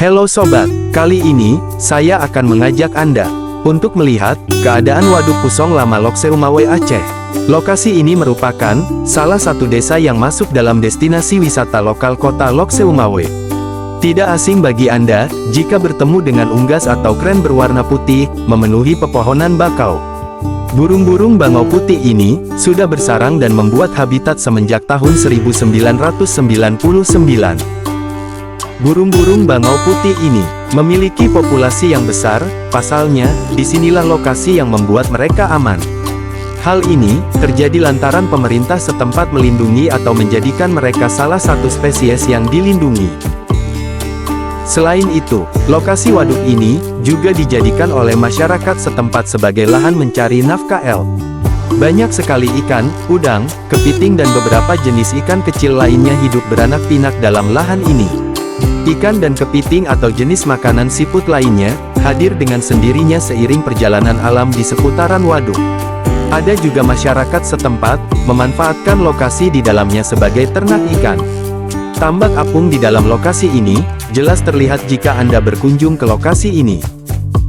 Halo sobat, kali ini, saya akan mengajak Anda untuk melihat keadaan Waduk Pusong Lama Lokseumawe Aceh. Lokasi ini merupakan salah satu desa yang masuk dalam destinasi wisata lokal kota Lokseumawe. Tidak asing bagi Anda, jika bertemu dengan unggas atau kren berwarna putih, memenuhi pepohonan bakau. Burung-burung bangau putih ini, sudah bersarang dan membuat habitat semenjak tahun 1999. Burung-burung bangau putih ini, memiliki populasi yang besar, pasalnya, disinilah lokasi yang membuat mereka aman. Hal ini, terjadi lantaran pemerintah setempat melindungi atau menjadikan mereka salah satu spesies yang dilindungi. Selain itu, lokasi waduk ini, juga dijadikan oleh masyarakat setempat sebagai lahan mencari nafkah. Banyak sekali ikan, udang, kepiting dan beberapa jenis ikan kecil lainnya hidup beranak pinak dalam lahan ini. Ikan dan kepiting atau jenis makanan siput lainnya, hadir dengan sendirinya seiring perjalanan alam di seputaran waduk. Ada juga masyarakat setempat, memanfaatkan lokasi di dalamnya sebagai ternak ikan. Tambak apung di dalam lokasi ini, jelas terlihat jika Anda berkunjung ke lokasi ini.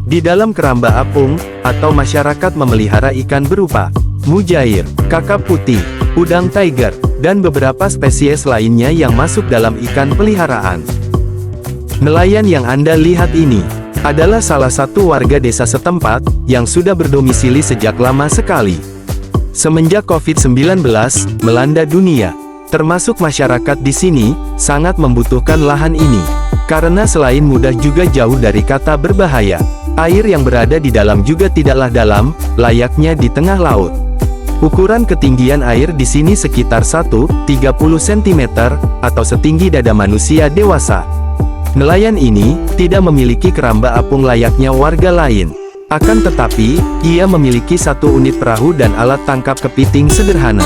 Di dalam keramba apung, atau masyarakat memelihara ikan berupa mujair, kakap putih, udang tiger, dan beberapa spesies lainnya yang masuk dalam ikan peliharaan. Nelayan yang Anda lihat ini, adalah salah satu warga desa setempat, yang sudah berdomisili sejak lama sekali. Semenjak COVID-19 melanda dunia, termasuk masyarakat di sini, sangat membutuhkan lahan ini. Karena selain mudah juga jauh dari kata berbahaya. Air yang berada di dalam juga tidaklah dalam, layaknya di tengah laut. Ukuran ketinggian air di sini sekitar 1,30 cm, atau setinggi dada manusia dewasa. Nelayan ini, tidak memiliki keramba apung layaknya warga lain. Akan tetapi, ia memiliki satu unit perahu dan alat tangkap kepiting sederhana.